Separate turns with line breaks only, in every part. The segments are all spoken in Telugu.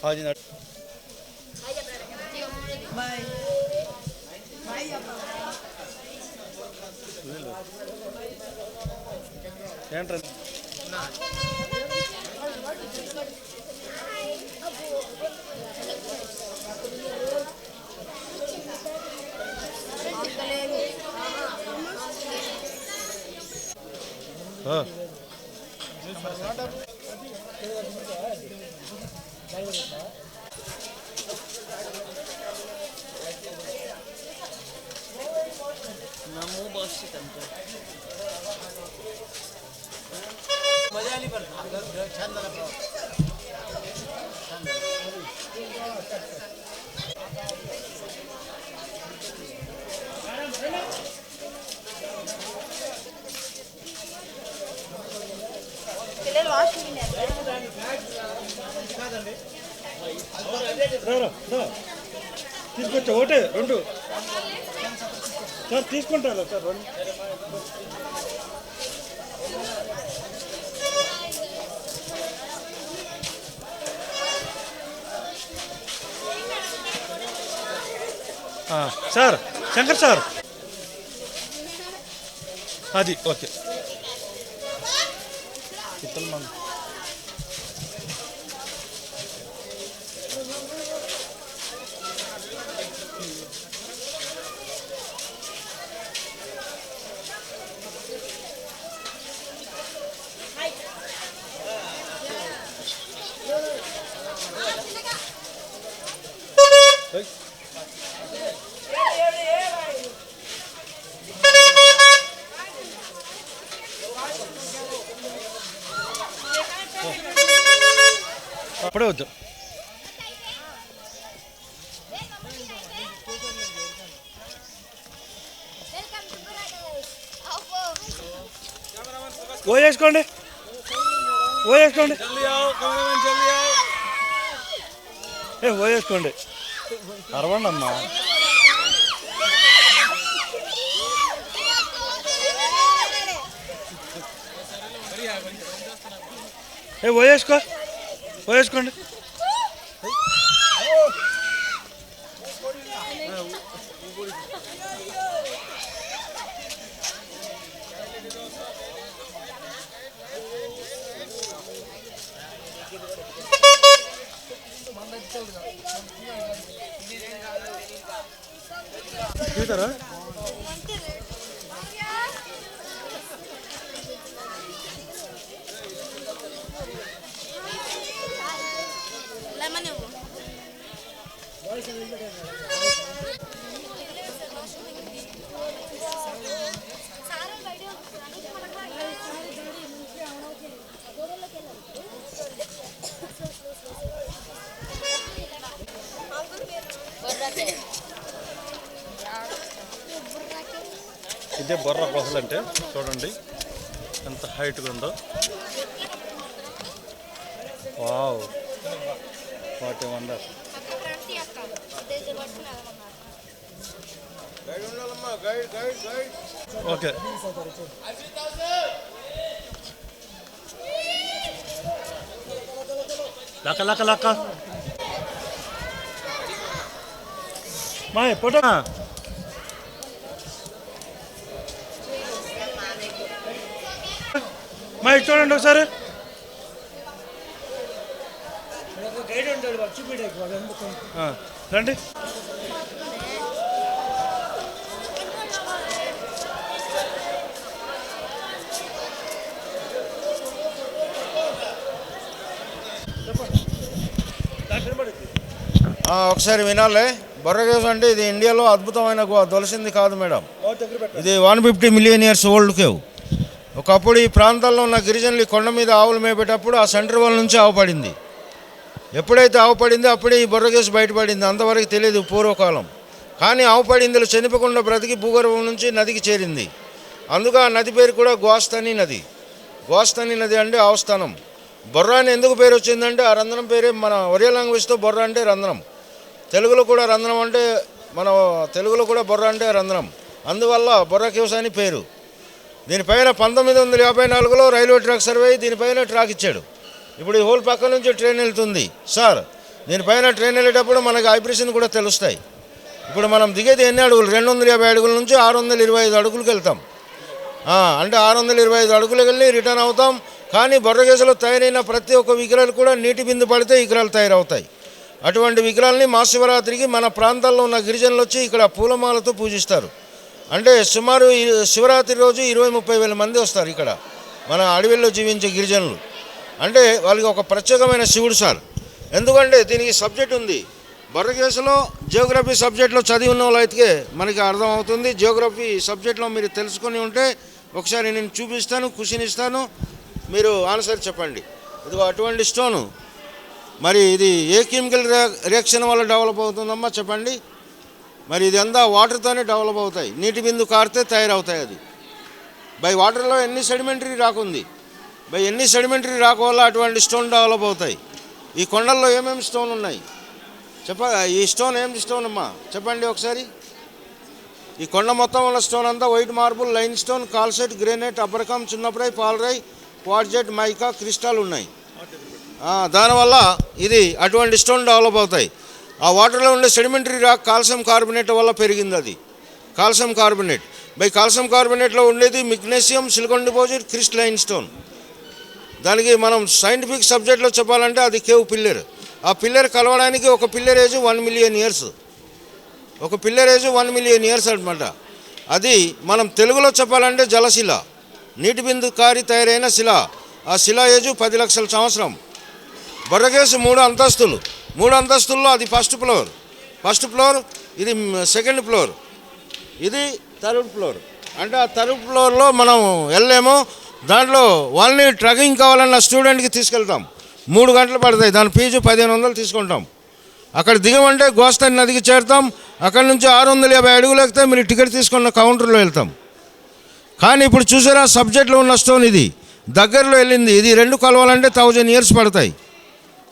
आज
बाय
ఏంట్రా
नमो बस मजा आली पण छान झाला
పిల్లలు వాషింగ్
తీసుకొచ్చా ఒకటే రెండు సార్ తీసుకుంటారా సార్ రెండు సార్ శంకర్ సార్ అది ఓకే ఇతను మన అప్పుడే వద్దు ఓ వేసుకోండి ఓ వేసుకోండి ఓ వేసుకోండి అరవండి అమ్మా ఓ వేసుకో ఓ వేసుకోండి చూతారా ఇదే బొర్రా పొహలు అంటే చూడండి ఎంత హైట్గా ఉందో. Wow, what a wonder. Okay, లక్క లక్క లక్క మాయ్ ఫోటో మా చూడండి ఒకసారి. రండి.
ఒకసారి వినాలి. బొర్రా కేవ్స్ అంటే ఇది ఇండియాలో అద్భుతమైన తొలసింది కాదు మేడం. ఇది 150 మిలియన్ ఇయర్స్ ఓల్డ్ కేవ్. ఒకప్పుడు ఈ ప్రాంతాల్లో ఉన్న గిరిజనులు కొండ మీద ఆవులు మేపేటప్పుడు ఆ సెంటర్ వాళ్ళ నుంచి ఆవు పడింది. ఎప్పుడైతే ఆవు పడిందో అప్పుడే ఈ బొర్రా కేవ్స్ బయటపడింది. అంతవరకు తెలియదు పూర్వకాలం. కానీ ఆవు పడిందులో చనిపోకుండా బ్రతికి భూగర్భం నుంచి నదికి చేరింది. అందుకు ఆ నది పేరు కూడా గోస్తని నది. గోస్తని నది అంటే ఆవుస్థానం. బొర్రా అని ఎందుకు పేరు వచ్చిందంటే ఆ రంధ్రం పేరే మన ఒరియా లాంగ్వేజ్తో బొర్రా అంటే రంధ్రం. తెలుగులో కూడా రంధ్రం అంటే మన తెలుగులో కూడా బొర్రా అంటే రంధ్రం. అందువల్ల బొర్రా కేవ్స్ అని పేరు. దీనిపైన 1954లో రైల్వే ట్రాక్ సర్వే దీనిపైన ట్రాక్ ఇచ్చాడు. ఇప్పుడు ఈ హోల్ పక్క నుంచి ట్రైన్ వెళ్తుంది. సార్, దీనిపైన ట్రైన్ వెళ్ళేటప్పుడు మనకి వైబ్రేషన్ కూడా తెలుస్తాయి. ఇప్పుడు మనం దిగేది ఎన్ని అడుగులు, 250 అడుగుల నుంచి 625 అడుగులకు వెళ్తాం. అంటే 625 అడుగులకు వెళ్ళి రిటర్న్ అవుతాం. కానీ బొర్రకేసులో తయారైన ప్రతి ఒక్క విగ్రహాలు కూడా నీటి బిందు పడితే విగ్రహాలు తయారవుతాయి. అటువంటి విగ్రహాలని మహాశివరాత్రికి మన ప్రాంతాల్లో ఉన్న గిరిజనులు వచ్చి ఇక్కడ పూలమాలతో పూజిస్తారు. అంటే సుమారు శివరాత్రి రోజు 20-30 వేల మంది వస్తారు ఇక్కడ మన అడవిలో జీవించే గిరిజనులు. అంటే వాళ్ళకి ఒక ప్రత్యేకమైన శివుడు సార్. ఎందుకంటే దీనికి సబ్జెక్ట్ ఉంది. బొర్రకేసులో జియోగ్రఫీ సబ్జెక్ట్లో చదివి ఉన్న వాళ్ళైతే మనకి అర్థమవుతుంది. జియోగ్రఫీ సబ్జెక్ట్లో మీరు తెలుసుకొని ఉంటే ఒకసారి నేను చూపిస్తాను, క్వశ్చన్ మీరు ఆన్సర్ చెప్పండి. ఇది అటువంటి స్టోను. మరి ఇది ఏ కెమికల్ రియాక్షన్ వల్ల డెవలప్ అవుతుందమ్మా చెప్పండి. మరి ఇది అంతా వాటర్తోనే డెవలప్ అవుతాయి. నీటి బిందు కారితే తయారవుతాయి. అది బై వాటర్లో ఎన్ని సెడిమెంటరీ రాక్ ఉంది. బై ఎన్ని సెడిమెంటరీ రాక్ వల్ల అటువంటి స్టోన్ డెవలప్ అవుతాయి. ఈ కొండల్లో ఏమేమి స్టోన్ ఉన్నాయి ఈ స్టోన్ ఏమి స్టోన్ అమ్మా చెప్పండి ఒకసారి. ఈ కొండ మొత్తం ఉన్న స్టోన్ అంతా white marble, line stone, calcite, granite, అబ్రకం, చిన్నప్రాయ్, పాలరాయ్, క్వార్ట్జైట్, మైకా, క్రిస్టాల్ ఉన్నాయి. దానివల్ల ఇది అటువంటి స్టోన్ డెవలప్ అవుతాయి. ఆ వాటర్లో ఉండే సెడిమెంటరీ రాక్ కాల్షియం కార్బోనేట్ వల్ల పెరిగింది. అది కాల్షియం కార్బోనేట్. బై కాల్షియం కార్బోనేట్లో ఉండేది magnesium, silicon deposit, crystalline stone. దానికి మనం సైంటిఫిక్ సబ్జెక్ట్లో చెప్పాలంటే అది కేవ్ పిల్లర్. ఆ పిల్లర్ కలవడానికి ఒక పిల్లర్ ఏజ్ 1 మిలియన్ ఇయర్స్. ఒక పిల్లర్ ఏజ్ 1 మిలియన్ ఇయర్స్ అనమాట. అది మనం తెలుగులో చెప్పాలంటే జలశిల, నీటి బిందు కారి తయారైన శిల. ఆ శిల ఏజు 10 లక్షల సంవత్సరం. బొర్రకేసు 3 అంతస్తులు. 3 అంతస్తుల్లో అది ఫస్ట్ ఫ్లోర్, ఇది సెకండ్ ఫ్లోర్, ఇది థర్డ్ ఫ్లోర్. అంటే ఆ థర్డ్ ఫ్లోర్లో మనం వెళ్ళలేము. దాంట్లో వాళ్ళని ట్రెక్కింగ్ కావాలన్న స్టూడెంట్కి తీసుకెళ్తాం. 3 గంటలు పడతాయి. దాని ఫీజు 1500 తీసుకుంటాం. అక్కడ దిగమంటే గోస్తాని నదికి చేరుతాం. అక్కడ నుంచి 650 అడుగులు ఎక్కితే మీరు టికెట్ తీసుకున్న కౌంటర్లో వెళ్తాం. కానీ ఇప్పుడు చూసారా సబ్జెక్ట్లో ఉన్న స్టోన్ ఇది దగ్గరలో వెళ్ళింది. ఇది 2 కలవాలంటే 1000 ఇయర్స్ పడతాయి.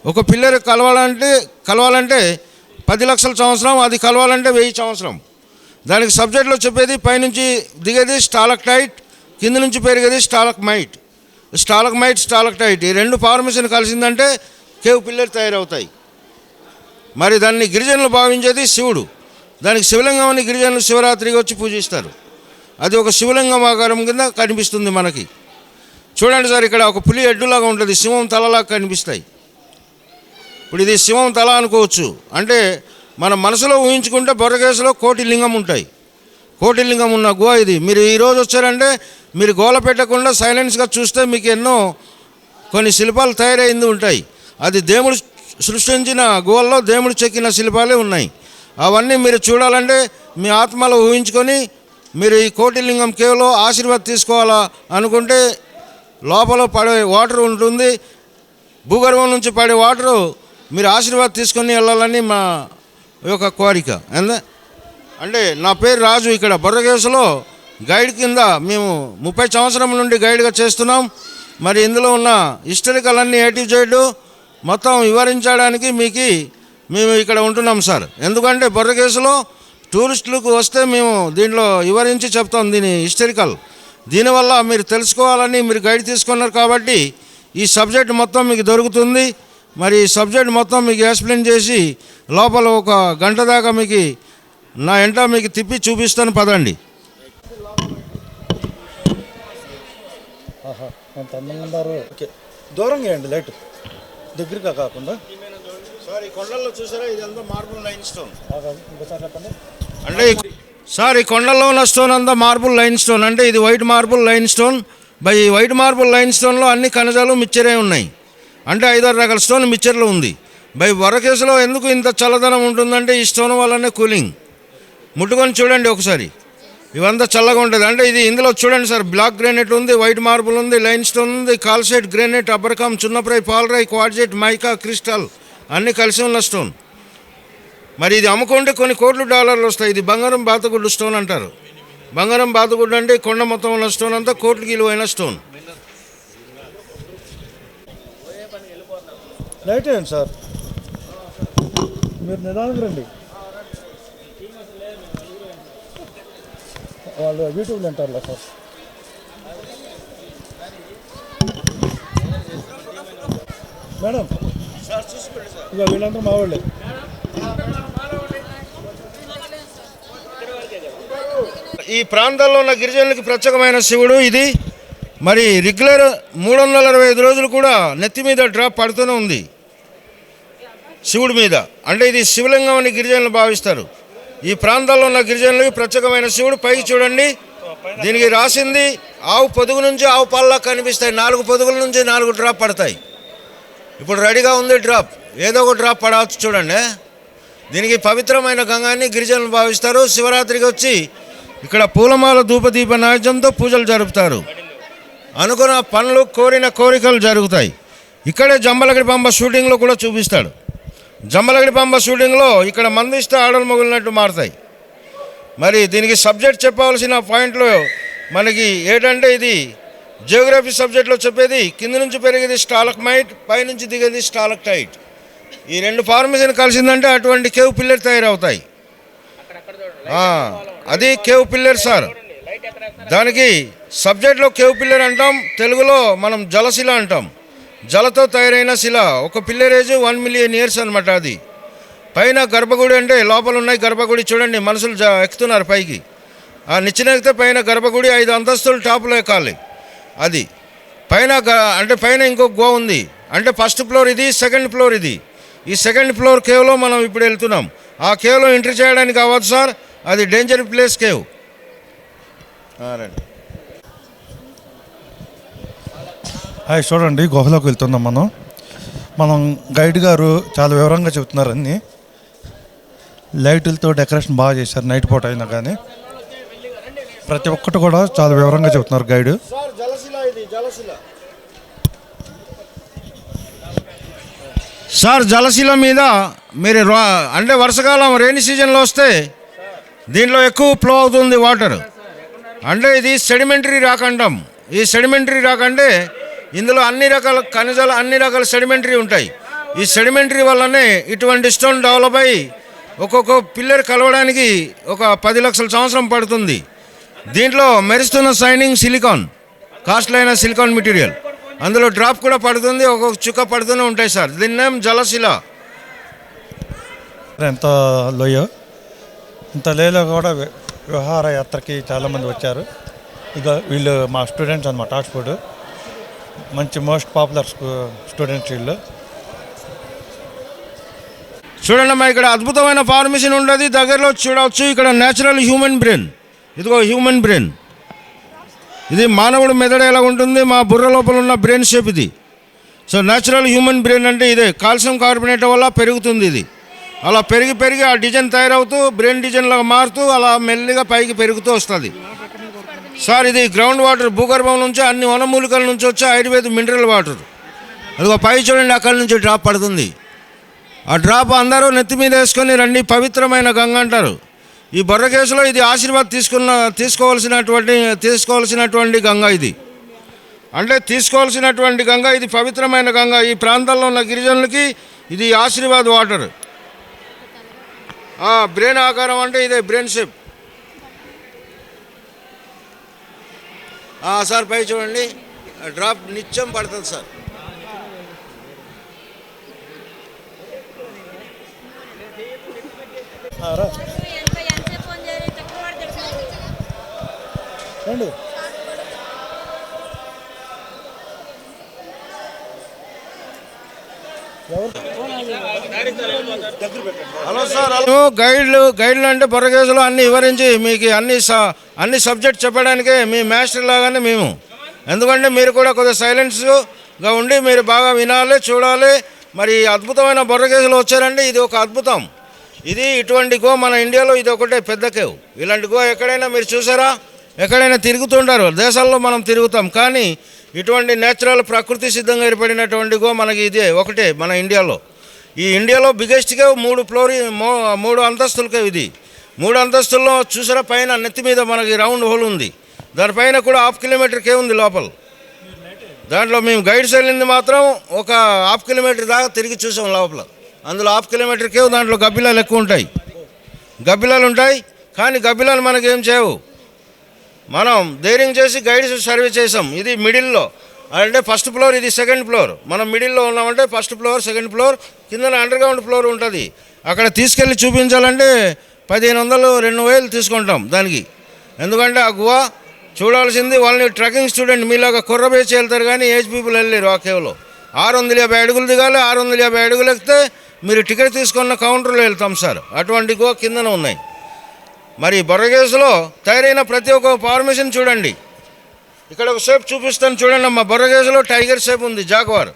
ఒక పిల్లర్ కలవాలంటే 10 లక్షల సంవత్సరం, అది కలవాలంటే 1000 సంవత్సరం. దానికి సబ్జెక్ట్లో చెప్పేది పైనుంచి దిగేది స్టాలక్టైట్, కింద నుంచి పెరిగేది స్టాలక్మైట్. స్టాలక్టైట్ ఈ 2 ఫార్మేషన్ కలిసిందంటే కేవ్ పిల్లర్ తయారవుతాయి. మరి దాన్ని గిరిజనులు భావించేది శివుడు. దానికి శివలింగం అని గిరిజనులు శివరాత్రికి వచ్చి పూజిస్తారు. అది ఒక శివలింగం ఆకారం కింద కనిపిస్తుంది మనకి. చూడండి సార్, ఇక్కడ ఒక పులి ఎడ్డులాగా ఉంటుంది, సింహం తలలాగా కనిపిస్తాయి. ఇప్పుడు ఇది సింహం తల అనుకోవచ్చు. అంటే మన మనసులో ఊహించుకుంటే బొర్రకేసులో 1 కోటి లింగం ఉంటాయి. 1 కోటి లింగం ఉన్న గుహ ఇది. మీరు ఈరోజు వచ్చారంటే మీరు గోల పెట్టకుండా సైలెన్స్గా చూస్తే మీకు కొన్ని శిల్పాలు తయారైంది ఉంటాయి. అది దేవుడు సృష్టించిన గుహల్లో దేవుడు చెక్కిన శిల్పాలే ఉన్నాయి. అవన్నీ మీరు చూడాలంటే మీ ఆత్మలో ఊహించుకొని మీరు ఈ 1 కోటి లింగం కేవలం ఆశీర్వాదం తీసుకోవాలా అనుకుంటే లోపల పడే వాటర్ ఉంటుంది. భూగర్భం నుంచి పడే వాటరు మీరు ఆశీర్వాదం తీసుకొని వెళ్ళాలని మా యొక్క కోరిక. అంటే నా పేరు రాజు. ఇక్కడ బొర్రకేసులో గైడ్ కింద మేము 30 సంవత్సరం నుండి గైడ్గా చేస్తున్నాం. మరి ఇందులో ఉన్న హిస్టరికల్ అన్నీ ఏటివ్ చేయడు మొత్తం వివరించడానికి మేము ఇక్కడ ఉంటున్నాం సార్. ఎందుకంటే బొర్రకేసులో టూరిస్టులకు వస్తే మేము దీంట్లో వివరించి చెప్తాం దీని హిస్టరికల్. దీనివల్ల మీరు తెలుసుకోవాలని మీరు గైడ్ తీసుకున్నారు కాబట్టి ఈ సబ్జెక్ట్ మొత్తం మీకు దొరుకుతుంది. మరి ఈ సబ్జెక్ట్ మొత్తం మీకు ఎక్స్ప్లెయిన్ చేసి లోపల 1 గంట దాకా నా ఎంట మీకు తిప్పి చూపిస్తాను. పదండి.
ఎంత అందంగా ఉన్నారు. ఓకే, దూరంగా వేయండి లైట్, దగ్గరగా కాకుండా.
సార్ ఈ కొండల్లో చూసారా ఇదంతా మార్బుల్ లైన్ స్టోన్.
ఇంకోసారి చెప్పండి.
అంటే సార్ ఈ కొండల్లో ఉన్న స్టోన్ అంతా మార్బుల్ లైన్ స్టోన్. అంటే ఇది white marble line stone. By white marble line స్టోన్లో అన్ని ఖనిజాలు మిక్చరే ఉన్నాయి. అంటే 5-6 రకాల స్టోన్ మిక్చర్లో ఉంది. బై బొర్రకేసులో ఎందుకు ఇంత చల్లదనం ఉంటుందంటే ఈ స్టోన్ వల్లనే కూలింగ్. ముట్టుకొని చూడండి ఒకసారి, ఇవంతా చల్లగా ఉంటుంది. అంటే ఇందులో చూడండి సార్, బ్లాక్ గ్రానైట్ ఉంది, వైట్ మార్బుల్ ఉంది, లైన్ స్టోన్ ఉంది, కాల్సైట్, గ్రానైట్, అబ్రకం, చిన్నప్రాయ్, పాలరాయ్, క్వార్ట్జైట్, మైకా, క్రిస్టల్ అన్నీ కలిసి ఉన్న స్టోన్. మరి ఇది అమ్ముకుంటే కొన్ని కోట్ల డాలర్లు వస్తాయి. ఇది బంగారం బాతుగుడ్డు స్టోన్ అంటారు. బంగారం బాతుగుడ్డు అంటే కొండ మొత్తం ఉన్న స్టోన్ అంతా కోట్లకి విలువైన స్టోన్.
లైట్ వేయండి సార్, మీరు నిదానం రండి. వాళ్ళు యూట్యూబ్లో అంటారులే సార్. మేడం ఇక వీళ్ళందరూ మా వాళ్ళే.
ఈ ప్రాంతాల్లో ఉన్న గిరిజనులకి ప్రత్యేకమైన శివుడు ఇది. మరి రెగ్యులర్ 365 రోజులు కూడా నెత్తి మీద డ్రాప్ పడుతూనే ఉంది శివుడి మీద. అంటే ఇది శివలింగం అని గిరిజనులు భావిస్తారు. ఈ ప్రాంతాల్లో ఉన్న గిరిజనులకి ప్రత్యేకమైన శివుడు. పైకి చూడండి, దీనికి రాసింది ఆవు పొదుగు నుంచి ఆవు పాల్లా కనిపిస్తాయి. 4 పొదుగుల నుంచి 4 డ్రాప్ పడతాయి. ఇప్పుడు రెడీగా ఉంది డ్రాప్, ఏదో ఒక డ్రాప్ పడవచ్చు చూడండి. దీనికి పవిత్రమైన గంగాన్ని గిరిజనులు భావిస్తారు. శివరాత్రికి వచ్చి ఇక్కడ పూలమాల ధూపదీప నైవేద్యంతో పూజలు జరుపుతారు. అనుకున్న పనులు, కోరిన కోరికలు జరుగుతాయి. ఇక్కడే జంబలగడి పంబ షూటింగ్లో కూడా చూపిస్తాడు. జంబలగడి పంబ షూటింగ్లో ఇక్కడ మందిస్తే ఆడలు మొగిలినట్టు మారుతాయి. మరి దీనికి సబ్జెక్ట్ చెప్పవలసిన పాయింట్లు మనకి ఏంటంటే, ఇది జియోగ్రఫీ సబ్జెక్ట్లో చెప్పేది కింద నుంచి పెరిగేది స్టాలక్మైట్, పైనుంచి దిగేది స్టాలక్టైట్. ఈ 2 ఫార్మేషన్ కలిసిందంటే అటువంటి కేవ్ పిల్లర్ తయారవుతాయి. అది కేవ్ పిల్లర్ సార్. దానికి సబ్జెక్ట్లో కేవ్ పిల్లర్ అంటాం, తెలుగులో మనం జలశిల అంటాం. జలతో తయారైన శిల. ఒక పిల్లర్ ఏజ్ 1 మిలియన్ ఇయర్స్ అనమాట. అది పైన గర్భగుడి అంటే లోపల ఉన్నాయి గర్భగుడి. చూడండి, మనుషులు ఎక్కుతున్నారు పైకి. ఆ నిచ్చెన ఎక్కితే పైన గర్భగుడి 5 అంతస్తులు టాప్లో ఎక్కాలి. అది పైన అంటే పైన ఇంకొక గో ఉంది. అంటే ఫస్ట్ ఫ్లోర్ ఇది, సెకండ్ ఫ్లోర్ ఇది. ఈ సెకండ్ ఫ్లోర్ కేవ్లో మనం ఇప్పుడు వెళ్తున్నాం. ఆ కేవ్లో ఎంట్రీ చేయడానికి అవ్వదు సార్, అది డేంజర్ ప్లేస్ కేవ్. రండి.
హాయ్, చూడండి, గుహలోకి వెళ్తున్నాం మనం గైడ్ గారు చాలా వివరంగా చెబుతున్నారు. అన్నీ లైట్లతో డెకరేషన్ బాగా చేశారు. నైట్ పూట అయినా కానీ ప్రతి ఒక్కటి కూడా చాలా వివరంగా చెబుతున్నారు గైడ్.
సార్ జలశిల మీద మీరు అంటే వర్షాకాలం రెయినీ సీజన్లో వస్తే దీంట్లో ఎక్కువ ఫ్లో అవుతుంది వాటర్. అంటే ఇది సెడిమెంటరీ రాక్ అంటాం. ఈ సెడిమెంటరీ రాక్ అంటే ఇందులో అన్ని రకాల ఖనిజాలు, అన్ని రకాల సెడిమెంటరీ ఉంటాయి. ఈ సెడిమెంటరీ వల్లనే ఇటువంటి స్టోన్ డెవలప్ అయ్యి ఒక్కొక్క పిల్లర్ కలవడానికి ఒక 10 లక్షల సంవత్సరం పడుతుంది. దీంట్లో మెరుస్తున్న షైనింగ్ సిలికాన్, కాస్ట్లీ అయిన సిలికాన్ మెటీరియల్. అందులో డ్రాప్ కూడా పడుతుంది, ఒక్కొక్క చుక్క పడుతూనే ఉంటాయి సార్. దీని నేమ్ జలశిల.
ఎంత లోయ, ఇంత లేలో కూడా విహారయాత్రకి చాలామంది వచ్చారు. ఇక వీళ్ళు మా స్టూడెంట్స్ అన్నమాట. ఆక్స్ఫోర్డ్ మంచి మోస్ట్ పాపులర్ స్టూడెంట్స్ వీళ్ళు.
చూడండి అమ్మా, ఇక్కడ అద్భుతమైన ఫార్మేషన్ ఉంటుంది. దగ్గరలో చూడవచ్చు. ఇక్కడ న్యాచురల్ హ్యూమన్ బ్రెయిన్. ఇదిగో హ్యూమన్ బ్రెయిన్. ఇది మానవుడు మెదడు ఎలా ఉంటుంది, మా బుర్ర లోపల ఉన్న బ్రెయిన్ షేప్ ఇది. సో న్యాచురల్ హ్యూమన్ బ్రెయిన్ అంటే ఇదే. కాల్షియం కార్బోనేట్ వల్ల పెరుగుతుంది ఇది. అలా పెరిగి ఆ డిజైన్ తయారవుతూ బ్రెయిన్ డిజైన్ లాగా మారుతూ అలా మెల్లిగా పైకి పెరుగుతూ వస్తుంది సార్. ఇది గ్రౌండ్ వాటర్, భూగర్భం నుంచి అన్ని వనమూలికల నుంచి వచ్చే ఆయుర్వేద మినరల్ వాటర్. అదిగో పై చూడండి, అక్కడి నుంచి డ్రాప్ పడుతుంది. ఆ డ్రాప్ అందరూ నెత్తి మీద వేసుకొని రండి, పవిత్రమైన గంగ అంటారు. ఈ బొర్ర కేసులో ఇది ఆశీర్వాద్ తీసుకోవాల్సినటువంటి గంగ ఇది. అంటే తీసుకోవాల్సినటువంటి గంగ ఇది, పవిత్రమైన గంగ. ఈ ప్రాంతాల్లో ఉన్న గిరిజనులకి ఇది ఆశీర్వాద్ వాటర్. బ్రెయిన్ ఆకారం అంటే ఇదే బ్రెయిన్ షేప్. సార్ పై చూడండి, డ్రాప్ నిత్యం పడుతుంది సార్.
రండి.
Hello sir. హలో గైడ్లు అంటే బొర్ర కేసులో అన్ని వివరించి మీకు అన్ని సబ్జెక్ట్ చెప్పడానికే మీ మాస్టర్ లాగానే మేము. ఎందుకంటే మీరు కూడా కొద్దిగా సైలెన్స్గా ఉండి మీరు బాగా వినాలి, చూడాలి. మరి అద్భుతమైన బొర్ర కేసులో వచ్చారంటే ఇది ఒక అద్భుతం. ఇది ఇటువంటి గో మన ఇండియాలో ఇది ఒకటే పెద్ద కేవ్. ఇలాంటి గో ఎక్కడైనా మీరు చూసారా? ఎక్కడైనా తిరుగుతుంటారు, దేశాల్లో మనం తిరుగుతాం. కానీ ఇటువంటి నేచురల్ ప్రకృతి సిద్ధంగా ఏర్పడినటువంటి గో మనకి ఇదే ఒకటే మన ఇండియాలో. ఈ ఇండియాలో బిగ్గెస్ట్ కేవ్ 3 అంతస్తుల కేవ్ ఇది. 3 అంతస్తుల్లో చూసారా, పైన నెత్తి మీద మనకి రౌండ్ హోల్ ఉంది. దానిపైన కూడా 1/2 కిలోమీటర్ కేవ్ ఉంది లోపల. దాంట్లో మేము గైడ్స్ వెళ్ళింది మాత్రం ఒక 1/2 కిలోమీటర్ దాకా తిరిగి చూసాం లోపల. అందులో 1/2 కిలోమీటర్ కేవ్. దాంట్లో గబ్బిలాలు ఎక్కువ ఉంటాయి. గబ్బిలాలు ఉంటాయి, కానీ గబ్బిలాలు మనకేం చేయవు. మనం ధైర్యం చేసి గైడ్స్ సర్వీస్ చేసాం. ఇది మిడిల్లో అంటే ఫస్ట్ ఫ్లోర్, ఇది సెకండ్ ఫ్లోర్. మనం మిడిల్లో ఉన్నామంటే ఫస్ట్ ఫ్లోర్, సెకండ్ ఫ్లోర్, కింద అండర్ గ్రౌండ్ ఫ్లోర్ ఉంటుంది. అక్కడ తీసుకెళ్ళి చూపించాలంటే 1500 2000 తీసుకుంటాం దానికి. ఎందుకంటే ఆ గుహ చూడాల్సింది వాళ్ళని ట్రెక్కింగ్ స్టూడెంట్ మీలాగా కుర్రబేసి వెళ్తారు, కానీ ఏజ్ పీపుల్ వెళ్ళలేరు. ఆ కేవ్లో 650 అడుగులు దిగాలి. 650 అడుగులు ఎక్కితే మీరు టికెట్ తీసుకున్న కౌంటర్లో వెళ్తాం సార్. అటువంటి గుహ కిందన ఉన్నాయి. మరి బొర్రకేవ్స్లో తయారైన ప్రతి ఒక్క ఫార్మేషన్ చూడండి. ఇక్కడ ఒక షేప్ చూపిస్తాను చూడండి అమ్మా. బొర్రకేవ్స్లో టైగర్ షేప్ ఉంది, జాగ్వార్.